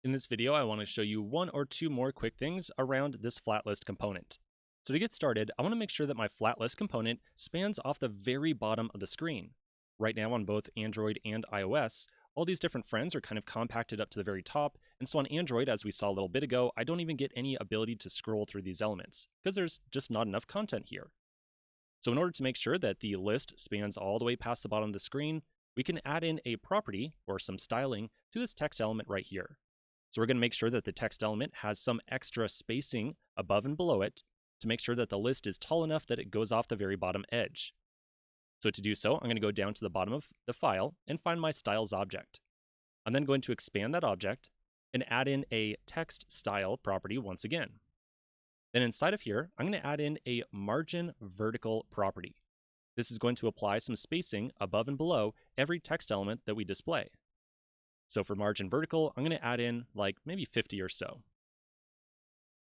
In this video, I want to show you one or two more quick things around this FlatList component. So to get started, I want to make sure that my FlatList component spans off the very bottom of the screen. Right now on both Android and iOS, all these different friends are kind of compacted up to the very top, and so on Android, as we saw a little bit ago, I don't even get any ability to scroll through these elements, because there's just not enough content here. So in order to make sure that the list spans all the way past the bottom of the screen, we can add in a property, or some styling, to this text element right here. So we're going to make sure that the text element has some extra spacing above and below it to make sure that the list is tall enough that it goes off the very bottom edge. So to do so, I'm going to go down to the bottom of the file and find my styles object. I'm then going to expand that object and add in a text style property once again. Then inside of here, I'm going to add in a margin vertical property. This is going to apply some spacing above and below every text element that we display. So for margin vertical, I'm going to add in like maybe 50 or so.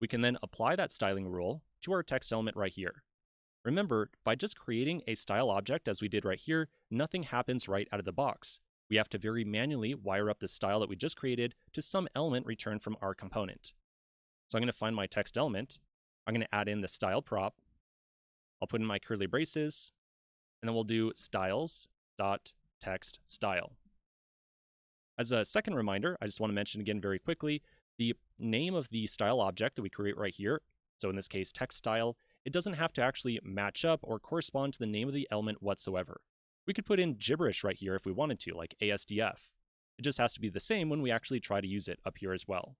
We can then apply that styling rule to our text element right here. Remember, by just creating a style object as we did right here, nothing happens right out of the box. We have to very manually wire up the style that we just created to some element returned from our component. So I'm going to find my text element. I'm going to add in the style prop. I'll put in my curly braces, and then we'll do styles.textStyle. As a second reminder, I just want to mention again very quickly, the name of the style object that we create right here, so in this case text style, it doesn't have to actually match up or correspond to the name of the element whatsoever. We could put in gibberish right here if we wanted to, like ASDF. It just has to be the same when we actually try to use it up here as well.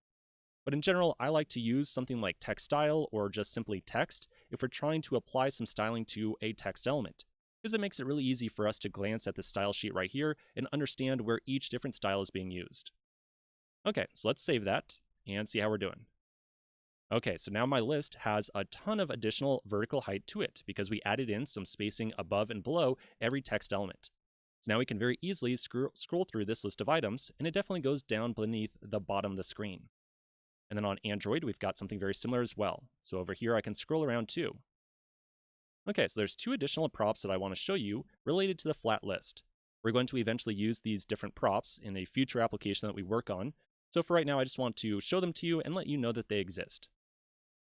But in general, I like to use something like text style or just simply text if we're trying to apply some styling to a text element, because it makes it really easy for us to glance at the style sheet right here and understand where each different style is being used. Okay, so let's save that and see how we're doing. Okay, so now my list has a ton of additional vertical height to it because we added in some spacing above and below every text element. So now we can very easily scroll through this list of items, and it definitely goes down beneath the bottom of the screen. And then on Android, we've got something very similar as well. So over here, I can scroll around too. Okay, so there's two additional props that I want to show you related to the flat list. We're going to eventually use these different props in a future application that we work on. So for right now, I just want to show them to you and let you know that they exist.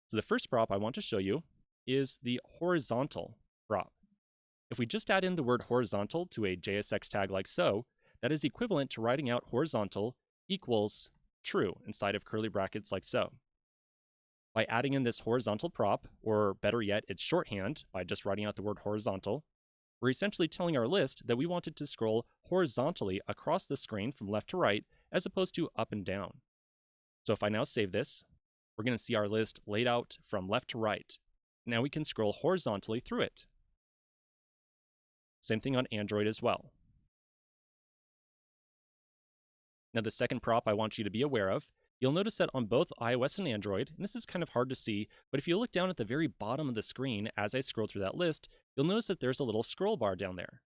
So the first prop I want to show you is the horizontal prop. If we just add in the word horizontal to a JSX tag like so, that is equivalent to writing out horizontal equals true inside of curly brackets like so. By adding in this horizontal prop, or better yet, its shorthand by just writing out the word horizontal, we're essentially telling our list that we want it to scroll horizontally across the screen from left to right as opposed to up and down. So if I now save this, we're going to see our list laid out from left to right. Now we can scroll horizontally through it. Same thing on Android as well. Now the second prop I want you to be aware of, you'll notice that on both iOS and Android, and this is kind of hard to see, but if you look down at the very bottom of the screen as I scroll through that list, you'll notice that there's a little scroll bar down there.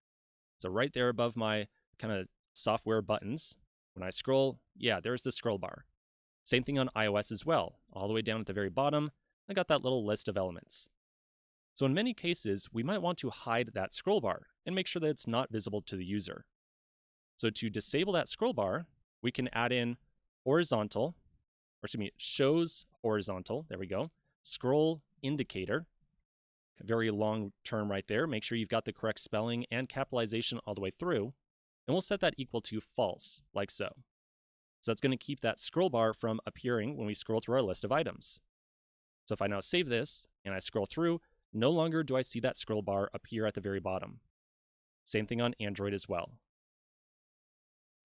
So right there above my kind of software buttons, when I scroll, yeah, there's the scroll bar. Same thing on iOS as well. All the way down at the very bottom, I got that little list of elements. So in many cases, we might want to hide that scroll bar and make sure that it's not visible to the user. So to disable that scroll bar, we can add in horizontal, or excuse me, shows horizontal, there we go, scroll indicator, very long term right there. Make sure you've got the correct spelling and capitalization all the way through, and we'll set that equal to false, like so. So that's going to keep that scroll bar from appearing when we scroll through our list of items. So if I now save this and I scroll through, no longer do I see that scroll bar appear at the very bottom. Same thing on Android as well.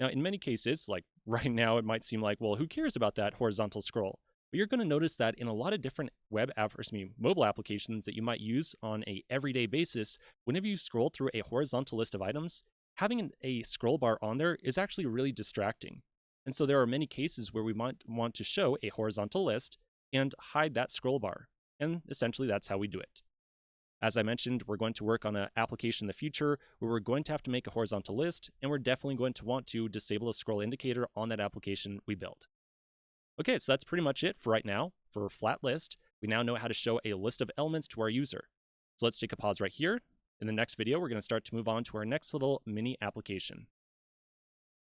Now, in many cases, like right now, it might seem like, well, who cares about that horizontal scroll? But you're going to notice that in a lot of different mobile applications that you might use on an everyday basis, whenever you scroll through a horizontal list of items, having a scroll bar on there is actually really distracting. And so there are many cases where we might want to show a horizontal list and hide that scroll bar. And essentially, that's how we do it. As I mentioned, we're going to work on an application in the future where we're going to have to make a horizontal list, and we're definitely going to want to disable a scroll indicator on that application we built. Okay, so that's pretty much it for right now. For FlatList, we now know how to show a list of elements to our user. So let's take a pause right here. In the next video, we're going to start to move on to our next little mini application.